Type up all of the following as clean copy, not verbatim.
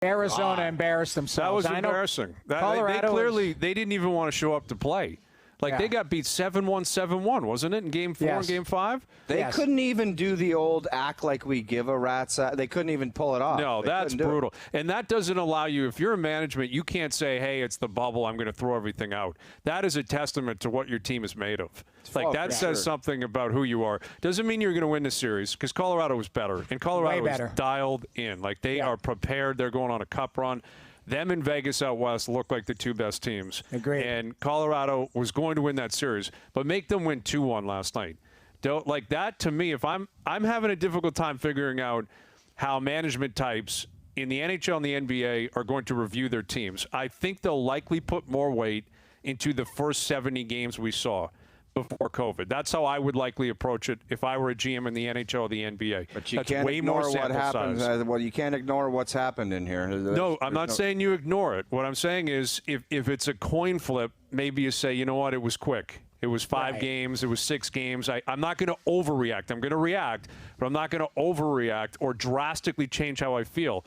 Arizona embarrassed themselves. That was embarrassing. They didn't even want to show up to play. They got beat 7-1, 7-1, wasn't it, in Game 4 and Game 5? They couldn't even do the old act like we give a rat's ass. They couldn't even pull it off. No, that's brutal. And that doesn't allow you, if you're in management, you can't say, hey, it's the bubble, I'm going to throw everything out. That is a testament to what your team is made of. That says something about who you are. Doesn't mean you're going to win the series, because Colorado was better. And Colorado was dialed in. They are prepared. They're going on a cup run. Them and Vegas out west look like the two best teams. Agreed. And Colorado was going to win that series, but make them win 2-1 last night. That, to me, if I'm having a difficult time figuring out how management types in the NHL and the NBA are going to review their teams. I think they'll likely put more weight into the first 70 games we saw before COVID. That's how I would likely approach it if I were a GM in the NHL or the NBA. But you That's can't way ignore more what happened. size. Well, you can't ignore what's happened in here. No, I'm not saying you ignore it. What I'm saying is if it's a coin flip, maybe you say, you know what, it was quick. It was 5 games. It was 6 games. I'm not going to overreact. I'm going to react, but I'm not going to overreact or drastically change how I feel.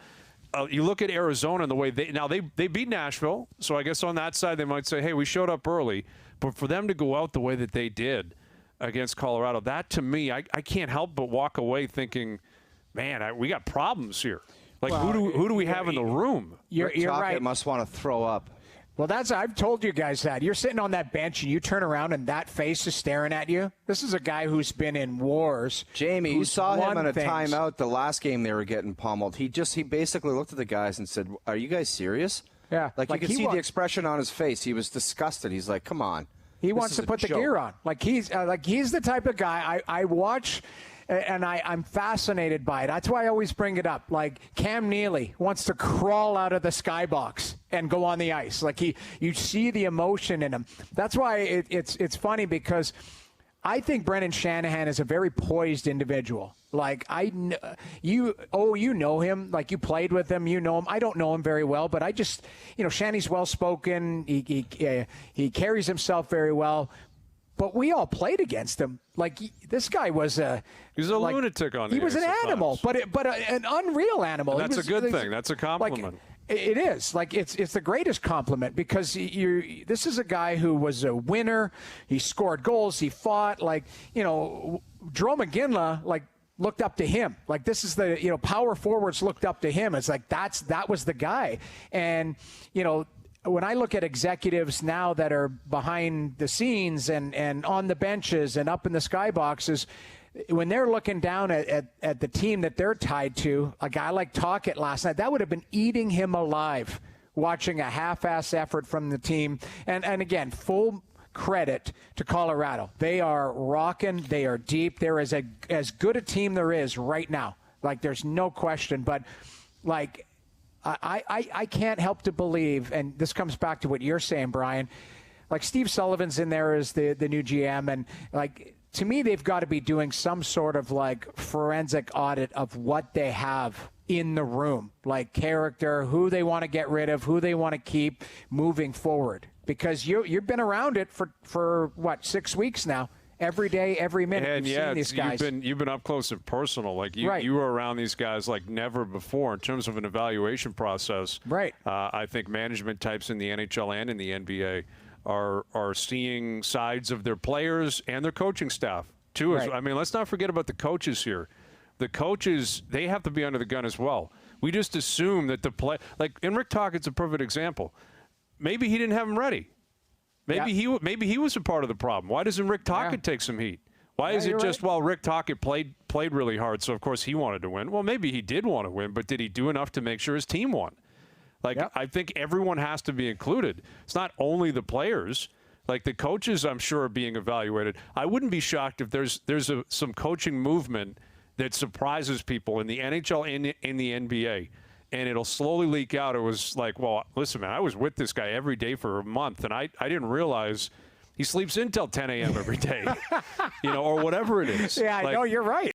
You look at Arizona and the way they beat Nashville, so I guess on that side they might say, hey, we showed up early. But for them to go out the way that they did against Colorado, that to me, I can't help but walk away thinking, man, we got problems here. Who do we have in the room? You're right. Must want to throw up. Well, I've told you guys that. You're sitting on that bench and you turn around and that face is staring at you. This is a guy who's been in wars. Jamie, you saw him in a timeout the last game they were getting pummeled. He basically looked at the guys and said, are you guys serious? Yeah. You could see the expression on his face. He was disgusted. He's like, come on. He wants to put the gear on. He's the type of guy I watch, and I'm fascinated by it. That's why I always bring it up. Cam Neely wants to crawl out of the skybox and go on the ice. You see the emotion in him. That's why it's funny, because I think Brendan Shanahan is a very poised individual. You know him. You played with him. You know him. I don't know him very well, but I just, Shanny's well-spoken. He carries himself very well. But we all played against him. This guy was he's a lunatic on the ice. He was an animal, but an unreal animal. And that's a good thing. That's a compliment. It is. It's the greatest compliment, because this is a guy who was a winner. He scored goals. He fought. Joe McGinley, looked up to him. This is the, power forwards looked up to him. It's that was the guy. And, when I look at executives now that are behind the scenes and on the benches and up in the skyboxes, when they're looking down at the team that they're tied to, a guy like Tocchet last night, that would have been eating him alive, watching a half-ass effort from the team. And again, full credit to Colorado. They are rocking. They are deep. They're as good a team there is right now. There's no question. But, I can't help to believe, and this comes back to what you're saying, Brian, Steve Sullivan's in there as the new GM, and to me, they've got to be doing some sort of forensic audit of what they have in the room, character, who they want to get rid of, who they want to keep moving forward. Because you've been around it for what, 6 weeks now? Every day, every minute, and you've seen these guys. You've been up close and personal. You were around these guys like never before in terms of an evaluation process. Right. I think management types in the NHL and in the NBA are seeing sides of their players and their coaching staff too. Right. I mean, let's not forget about the coaches here. The coaches, they have to be under the gun as well. We just assume that and Rick Tocchet's a perfect example. Maybe he didn't have them ready. Maybe he was a part of the problem. Why doesn't Rick Tocchet take some heat? Why is it just, Rick Tocchet played really hard, so of course he wanted to win? Well, maybe he did want to win, but did he do enough to make sure his team won? I think everyone has to be included. It's not only the players. The coaches, I'm sure, are being evaluated. I wouldn't be shocked if there's some coaching movement that surprises people in the NHL and in the NBA. And it'll slowly leak out. It was listen, man, I was with this guy every day for a month, and I didn't realize he sleeps in till 10 a.m. every day, or whatever it is. Yeah, I know, you're right.